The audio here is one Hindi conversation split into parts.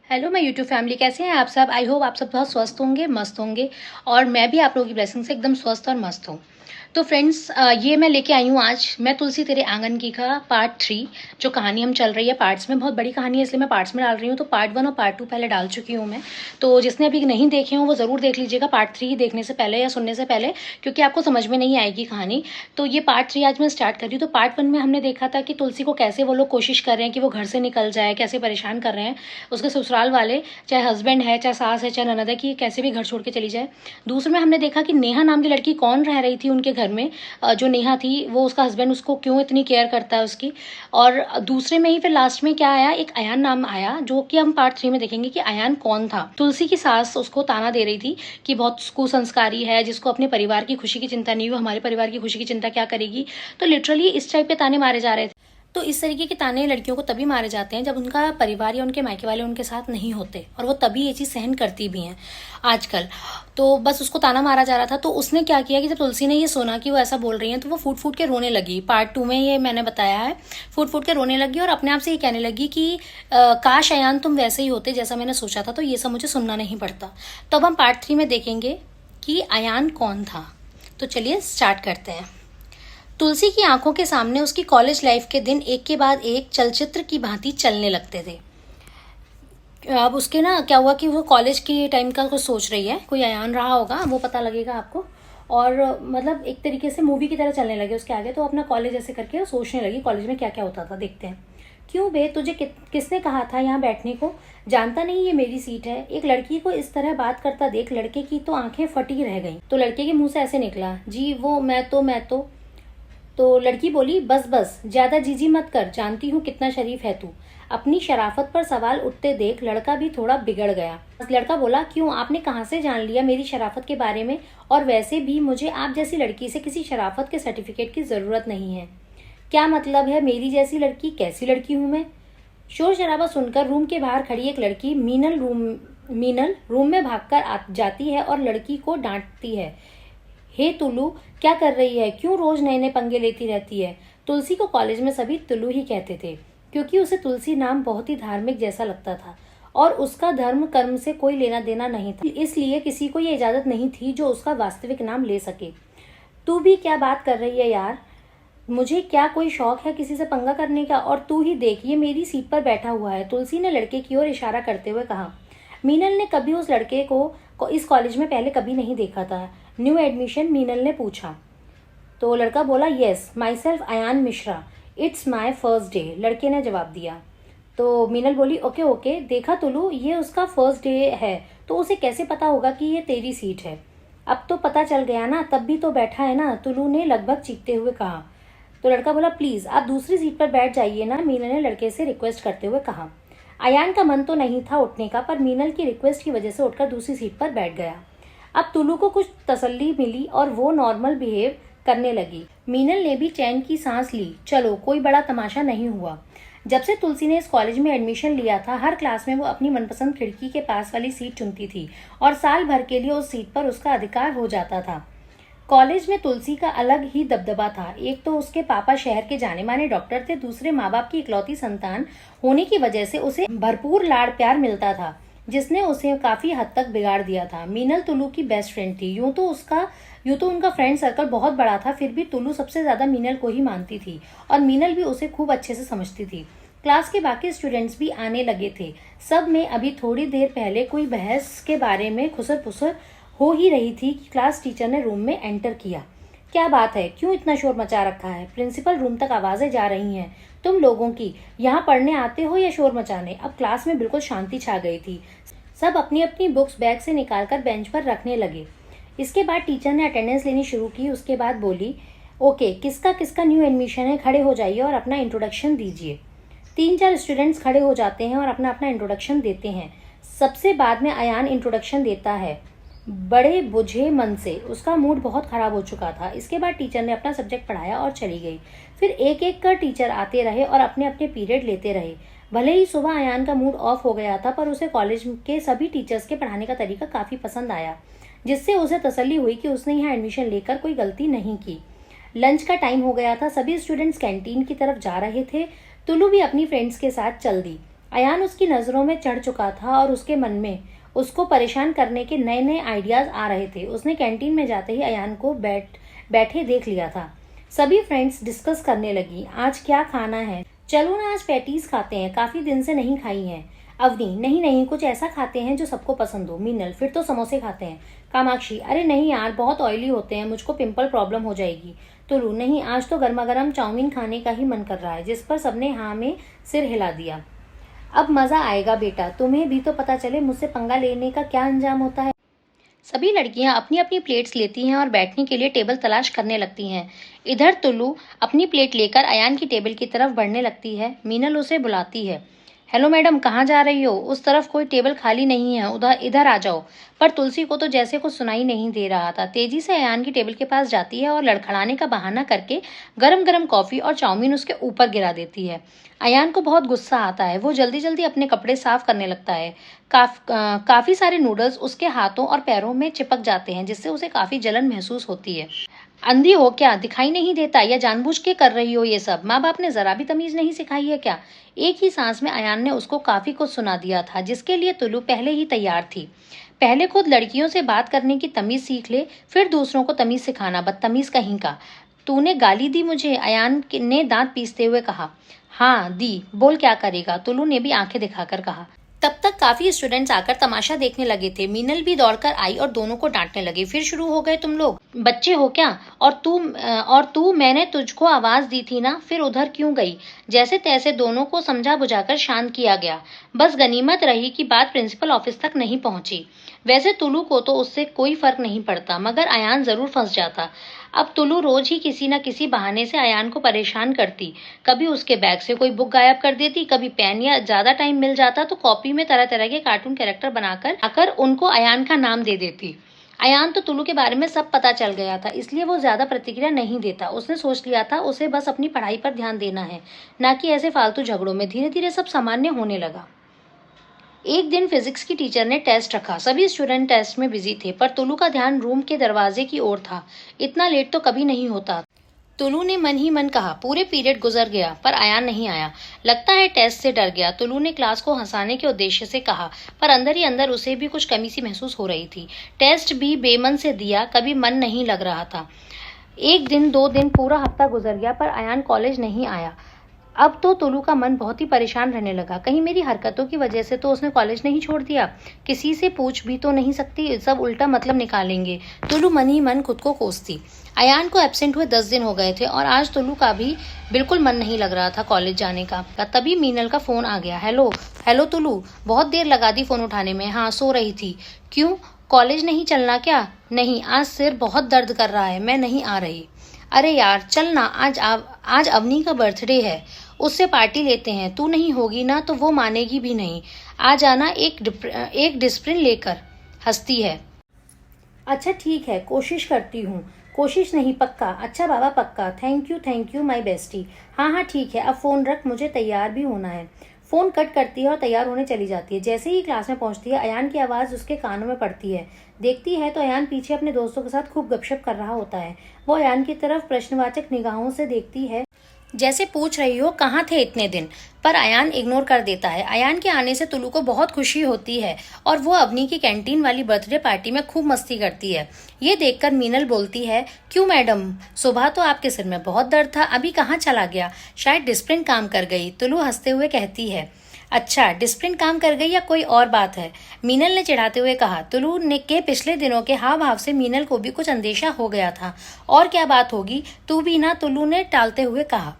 हेलो मैं यूट्यूब फैमिली, कैसे हैं आप सब। आई होप आप सब बहुत स्वस्थ होंगे, मस्त होंगे। और मैं भी आप लोगों की ब्लेसिंग से एकदम स्वस्थ और मस्त हूँ। तो फ्रेंड्स, ये मैं लेके आई हूँ आज मैं तुलसी तेरे आंगन की का पार्ट 3। जो कहानी हम चल रही है पार्ट्स में, बहुत बड़ी कहानी है इसलिए मैं पार्ट्स में डाल रही हूँ। तो पार्ट 1 और पार्ट 2 पहले डाल चुकी हूँ मैं। तो जिसने अभी नहीं देखे हो वो ज़रूर देख लीजिएगा पार्ट 3 देखने से पहले या सुनने से पहले, क्योंकि आपको समझ में नहीं आएगी कहानी। तो ये पार्ट 3 आज मैं स्टार्ट कर रही हूँ। तो पार्ट 1 में हमने देखा था कि तुलसी को कैसे वो लोग कोशिश कर रहे हैं कि वो घर से निकल जाए, कैसे परेशान कर रहे हैं उसके ससुराल वाले, चाहे हस्बैंड है, चाहे सास है, चाहे ननद है, कि कैसे भी घर छोड़ के चली जाए। दूसरे में हमने देखा कि नेहा नाम की लड़की कौन रह रही थी उनके घर में। जो नेहा थी वो उसका हस्बैंड उसको क्यों इतनी केयर करता है उसकी। और दूसरे में ही फिर लास्ट में क्या आया, एक अयान नाम आया, जो कि हम पार्ट 3 में देखेंगे कि अयान कौन था। तुलसी की सास उसको ताना दे रही थी कि बहुत कुसंस्कारी है, जिसको अपने परिवार की खुशी की चिंता नहीं, वो हमारे परिवार की खुशी की चिंता क्या करेगी। तो लिटरली इस टाइप के ताने मारे जा रहे थे। तो इस तरीके के ताने लड़कियों को तभी मारे जाते हैं जब उनका परिवार या उनके मायके वाले उनके साथ नहीं होते, और वो तभी ये चीज़ सहन करती भी हैं आजकल। तो बस उसको ताना मारा जा रहा था। तो उसने क्या किया कि जब तुलसी ने ये सुना कि वो ऐसा बोल रही हैं तो वो फूट फूट के रोने लगी। पार्ट 2 में ये मैंने बताया है, फूट फूट के रोने लगी और अपने आप से ये कहने लगी कि काश अयान तुम वैसे ही होते जैसा मैंने सोचा था, तो ये सब मुझे सुनना नहीं पड़ता। तो अब हम पार्ट 3 में देखेंगे कि अयान कौन था। तो चलिए स्टार्ट करते हैं। तुलसी की आंखों के सामने उसकी कॉलेज लाइफ के दिन एक के बाद एक चलचित्र की भांति चलने लगते थे। अब उसके ना क्या हुआ कि वो कॉलेज के टाइम का कुछ सोच रही है, कोई अयान रहा होगा वो पता लगेगा आपको। और मतलब एक तरीके से मूवी की तरह चलने लगे उसके आगे। तो अपना कॉलेज ऐसे करके सोचने लगी कॉलेज में क्या क्या होता था, देखते हैं। क्यों बे, तुझे किसने कहा था यहाँ बैठने को? जानता नहीं ये मेरी सीट है। एक लड़की को इस तरह बात करता देख लड़के की तो आंखें फटी रह गईं। तो लड़के के मुंह से ऐसे निकला, जी वो मैं तो लड़की बोली, बस बस ज्यादा जीजी मत कर, जानती हूँ कितना शरीफ है तू। अपनी शराफत पर सवाल उठते देख लड़का भी थोड़ा बिगड़ गया। लड़का बोला, क्यों, आपने कहाँ से जान लिया मेरी शराफत के बारे में? और वैसे भी मुझे आप जैसी लड़की से किसी शराफत के सर्टिफिकेट की जरूरत नहीं है। क्या मतलब है मेरी जैसी लड़की? कैसी लड़की हूँ मैं? शोर शराबा सुनकर रूम के बाहर खड़ी एक लड़की मीनल रूम में भागकर जाती है और लड़की को डांटती है, हे तुलू, क्या कर रही है? क्यों रोज नए नए पंगे लेती रहती है? तुलसी को कॉलेज में सभी तुलू ही कहते थे, क्योंकि उसे तुलसी नाम बहुत ही धार्मिक जैसा लगता था और उसका धर्म कर्म से कोई लेना देना नहीं था, इसलिए किसी को ये इजाजत नहीं थी जो उसका वास्तविक नाम ले सके। तू भी क्या बात कर रही है यार? मुझे क्या कोई शौक है किसी से पंगा करने का? और तू ही देख, ये मेरी सीट पर बैठा हुआ है, तुलसी ने लड़के की ओर इशारा करते हुए कहा। मीनल ने कभी उस लड़के को इस कॉलेज में पहले कभी नहीं देखा था। New admission? मीनल ने पूछा। तो लड़का बोला, yes, myself Ayan Mishra, it's my first day, लड़के ने जवाब दिया। तो मीनल बोली, ओके ओके, देखा तुलू, ये उसका फर्स्ट डे है तो उसे कैसे पता होगा कि ये तेरी सीट है? अब तो पता चल गया ना, तब भी तो बैठा है ना, तुलू ने लगभग चीखते हुए कहा। तो लड़का बोला, प्लीज आप दूसरी सीट पर बैठ जाइए ना, मीनल ने लड़के से रिक्वेस्ट करते हुए कहा। अयान का मन तो नहीं था उठने का, पर मीनल की रिक्वेस्ट की वजह से उठकर दूसरी सीट पर बैठ गया। अब तुलू को कुछ तसल्ली मिली और वो नॉर्मल बिहेव करने लगी। मीनल ने भी चैन की सांस ली, चलो कोई बड़ा तमाशा नहीं हुआ। जब से तुलसी ने इस कॉलेज में एडमिशन लिया था, हर क्लास में वो अपनी मनपसंद खिड़की के पास वाली सीट चुनती थी और साल भर के लिए उस सीट पर उसका अधिकार हो जाता था। कॉलेज में तुलसी का अलग ही दबदबा था। एक तो उसके पापा शहर के जाने माने डॉक्टर थे, दूसरे माँ बाप की इकलौती संतान होने की वजह से उसे भरपूर लाड़ प्यार मिलता था, जिसने उसे काफी हद तक बिगाड़ दिया था। मीनल तुलू की बेस्ट फ्रेंड थी। यूं तो उनका फ्रेंड सर्कल बहुत बड़ा था, फिर भी तुलू सबसे ज्यादा मीनल को ही मानती थी और मीनल भी उसे खूब अच्छे से समझती थी। क्लास के बाकी स्टूडेंट्स भी आने लगे थे। सब में अभी थोड़ी देर पहले कोई बहस के बारे में खुसर पुसर हो ही रही थी कि क्लास टीचर ने रूम में एंटर किया। क्या बात है, क्यों इतना शोर मचा रखा है? प्रिंसिपल रूम तक आवाजें जा रही हैं तुम लोगों की। यहाँ पढ़ने आते हो या शोर मचाने? अब क्लास में बिल्कुल शांति छा गई थी। सब अपनी अपनी बुक्स बैग से निकालकर बेंच पर रखने लगे। इसके बाद टीचर ने अटेंडेंस लेनी शुरू की। उसके बाद बोली, ओके, किसका किसका न्यू एडमिशन है, खड़े हो जाइए और अपना इंट्रोडक्शन दीजिए। 3-4 स्टूडेंट्स खड़े हो जाते हैं और अपना अपना इंट्रोडक्शन देते हैं। सबसे बाद में अयान इंट्रोडक्शन देता है, बड़े बुझे मन से। उसका मूड बहुत खराब हो चुका था। इसके बाद टीचर ने अपना सब्जेक्ट पढ़ाया और चली गई। फिर एक एक कर टीचर आते रहे और अपने अपने पीरियड लेते रहे। भले ही सुबह अयान का मूड ऑफ हो गया था, पर उसे कॉलेज के सभी टीचर्स के पढ़ाने का तरीका काफी पसंद आया, जिससे उसे तसल्ली हुई कि उसने यहाँ एडमिशन लेकर कोई गलती नहीं की। लंच का टाइम हो गया था। सभी स्टूडेंट्स कैंटीन की तरफ जा रहे थे। तुलू भी अपनी फ्रेंड्स के साथ चल दी। अयान उसकी नज़रों में चढ़ चुका था और उसके मन में उसको परेशान करने के नए नए आइडियाज आ रहे थे। उसने कैंटीन में जाते ही अयान को बैठे देख लिया था। सभी फ्रेंड्स डिस्कस करने लगी, आज क्या खाना है, चलो ना आज पैटीज खाते हैं, काफी दिन से नहीं खाई हैं। अवनी, नहीं नहीं, कुछ ऐसा खाते हैं जो सबको पसंद हो। मीनल, फिर तो समोसे खाते हैं। कामाक्षी, अरे नहीं यार, बहुत ऑयली होते हैं, मुझको पिंपल प्रॉब्लम हो जाएगी। तुलू, नहीं, आज तो गर्मा गर्म चाउमीन खाने का ही मन कर रहा है। जिस पर सबने हाँ में सिर हिला दिया। अब मजा आएगा बेटा, तुम्हें भी तो पता चले मुझसे पंगा लेने का क्या अंजाम होता है। सभी लड़कियां अपनी अपनी प्लेट्स लेती हैं और बैठने के लिए टेबल तलाश करने लगती हैं। इधर तुल्लू अपनी प्लेट लेकर अयान की टेबल की तरफ बढ़ने लगती है। मीनल उसे बुलाती है, हेलो मैडम, कहाँ जा रही हो? उस तरफ कोई टेबल खाली नहीं है, उधर इधर आ जाओ। पर तुलसी को तो जैसे कुछ सुनाई नहीं दे रहा था। तेजी से अयान की टेबल के पास जाती है और लड़खड़ाने का बहाना करके गरम गरम कॉफी और चाउमीन उसके ऊपर गिरा देती है। अयान को बहुत गुस्सा आता है। वो जल्दी जल्दी अपने कपड़े साफ करने लगता है। काफी सारे नूडल्स उसके हाथों और पैरों में चिपक जाते हैं, जिससे उसे काफी जलन महसूस होती है। अंधी हो क्या, दिखाई नहीं देता, या जानबूझ के कर रही हो ये सब? माँ बाप ने जरा भी तमीज नहीं सिखाई है क्या? एक ही सांस में अयान ने उसको काफी कुछ सुना दिया था, जिसके लिए तुलू पहले ही तैयार थी। पहले खुद लड़कियों से बात करने की तमीज सीख ले, फिर दूसरों को तमीज सिखाना, बदतमीज कहीं का। तूने गाली दी मुझे? अयान ने दांत पीसते हुए कहा। हाँ दी, बोल क्या करेगा, तुलू ने भी आंखें दिखाकर कहा। तब तक काफी स्टूडेंट्स आकर तमाशा देखने लगे थे। मीनल भी दौड़कर आई और दोनों को डांटने लगी। फिर शुरू हो गए तुम लोग, बच्चे हो क्या? और तू, मैंने तुझको आवाज दी थी ना, फिर उधर क्यों गई? जैसे तैसे दोनों को समझा बुझाकर शांत किया गया। बस गनीमत रही कि बात प्रिंसिपल ऑफिस तक नहीं पहुंची। वैसे तुलू को तो उससे कोई फर्क नहीं पड़ता, मगर अयान जरूर फंस जाता। अब तुलू रोज ही किसी न किसी बहाने से अयान को परेशान करती। कभी उसके बैग से कोई बुक गायब कर देती, कभी पेन, या ज्यादा टाइम मिल जाता तो कॉपी में तरह तरह के कार्टून कैरेक्टर बनाकर आकर उनको अयान का नाम दे देती। अयान तो तुलू के बारे में सब पता चल गया था, इसलिए वो ज्यादा प्रतिक्रिया नहीं देता। उसने सोच लिया था उसे बस अपनी पढ़ाई पर ध्यान देना है, न कि ऐसे फालतू झगड़ों में। धीरे धीरे सब सामान्य होने लगा। एक दिन फिजिक्स की टीचर ने टेस्ट रखा। सभी स्टूडेंट टेस्ट में बिजी थे, पर तुलू का ध्यान रूम के दरवाजे की ओर था। इतना लेट तो कभी नहीं होता। तुलू ने मन ही मन कहा। पूरे पीरियड गुजर गया, पर अयान नहीं आया। लगता है टेस्ट से डर गया। तुलू ने क्लास को हंसाने के उद्देश्य से कहा, पर अंदर ही अंदर उसे भी कुछ कमी सी महसूस हो रही थी। टेस्ट भी बेमन से दिया, कभी मन नहीं लग रहा था। एक दिन, 2 दिन, पूरा हफ्ता गुजर गया, पर अयान कॉलेज नहीं आया। अब तो तुलू का मन बहुत ही परेशान रहने लगा। कहीं मेरी हरकतों की वजह से तो उसने कॉलेज नहीं छोड़ दिया? किसी से पूछ भी तो नहीं सकती, सब उल्टा मतलब निकालेंगे। तुलू मन ही मन खुद को कोसती। अयान को एब्सेंट हुए 10 दिन हो गए थे और आज तुलू का भी बिल्कुल मन नहीं लग रहा था कॉलेज जाने का। तभी मीनल का फोन आ गया। हेलो हेलो तुलू, बहुत देर लगा दी फोन उठाने में। हाँ, सो रही थी। क्यों, कॉलेज नहीं चलना क्या? नहीं, आज सिर बहुत दर्द कर रहा है, मैं नहीं आ रही। अरे यार चल ना, आज अवनी का बर्थडे है, उससे पार्टी लेते हैं। तू नहीं होगी ना तो वो मानेगी भी नहीं। आ जाना एक डिस्प्रिन लेकर। हंसती है। अच्छा ठीक है, कोशिश करती हूँ। कोशिश नहीं, पक्का। अच्छा बाबा, पक्का। Thank you my bestie. हाँ हाँ ठीक है, अब फोन रख, मुझे तैयार भी होना है। फोन कट करती है और तैयार होने चली जाती है। जैसे ही क्लास में पहुंचती है, अयान की आवाज उसके कानों में पड़ती है। देखती है तो अयान पीछे अपने दोस्तों के साथ खूब गपशप कर रहा होता है। वो अयान की तरफ प्रश्नवाचक निगाहों से देखती है, जैसे पूछ रही हो कहाँ थे इतने दिन। पर अयान इग्नोर कर देता है। अयान के आने से तुलू को बहुत खुशी होती है और वो अवनी की कैंटीन वाली बर्थडे पार्टी में खूब मस्ती करती है। ये देखकर मीनल बोलती है, क्यों मैडम, सुबह तो आपके सिर में बहुत दर्द था, अभी कहाँ चला गया? शायद डिस्प्रिन काम कर गई। तुलू हंसते हुए कहती है, अच्छा, डिस्प्रिन काम कर गई या कोई और बात है? मीनल ने चिढ़ाते हुए कहा। तुलू ने के पिछले दिनों के हाव भाव से मीनल को भी कुछ अंदेशा हो गया था। और क्या बात होगी, तू भी ना, तुलू ने टालते हुए कहा।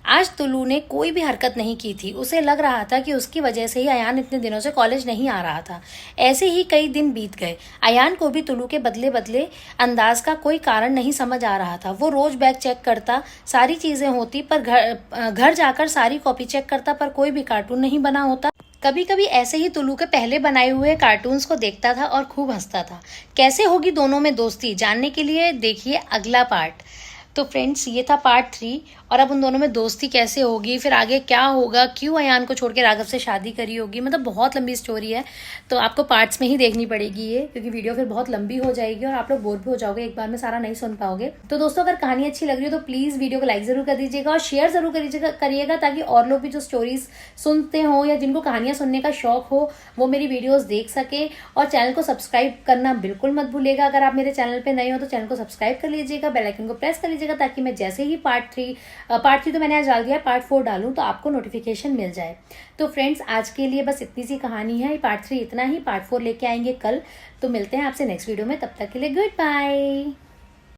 आज तुलू ने कोई भी हरकत नहीं की थी। उसे लग रहा था कि उसकी वजह से ही अयान इतने दिनों से कॉलेज नहीं आ रहा था। ऐसे ही कई दिन बीत गए। अयान को भी तुलू के बदले बदले अंदाज का कोई कारण नहीं समझ आ रहा था। वो रोज बैग चेक करता, सारी चीजें होती, पर घर जाकर सारी कॉपी चेक करता, पर कोई भी कार्टून नहीं बना होता। कभी कभी ऐसे ही तुलू के पहले बनाए हुए कार्टून्स को देखता था और खूब हंसता था। कैसे होगी दोनों में दोस्ती, जानने के लिए देखिए अगला पार्ट। तो फ्रेंड्स ये था पार्ट 3 और अब उन दोनों में दोस्ती कैसे होगी, फिर आगे क्या होगा, क्यों अयान को छोड़ के राघव से शादी करी होगी, मतलब बहुत लंबी स्टोरी है। तो आपको पार्ट्स में ही देखनी पड़ेगी ये, क्योंकि वीडियो फिर बहुत लंबी हो जाएगी और आप लोग बोर भी हो जाओगे, एक बार में सारा नहीं सुन पाओगे। तो दोस्तों अगर कहानी अच्छी लग रही हो तो प्लीज़ वीडियो को लाइक ज़रूर कर दीजिएगा और शेयर ज़रूर करिएगा ताकि और लोग भी जो स्टोरीज सुनते हो या जिनको कहानियाँ सुनने का शौक हो वो मेरी वीडियोस देख सके। और चैनल को सब्सक्राइब करना बिल्कुल मत भूलिएगा। अगर आप मेरे चैनल पे नए हो तो चैनल को सब्सक्राइब कर लीजिएगा, बेल आइकन को प्रेस कर लीजिएगा ताकि मैं जैसे ही पार्ट 3 तो मैंने आज डाल दिया, पार्ट 4 डालूं तो आपको नोटिफिकेशन मिल जाए। तो फ्रेंड्स आज के लिए बस इतनी सी कहानी है, पार्ट 3 इतना ही, पार्ट 4 लेके आएंगे कल। तो मिलते हैं आपसे नेक्स्ट वीडियो में, तब तक के लिए गुड बाय।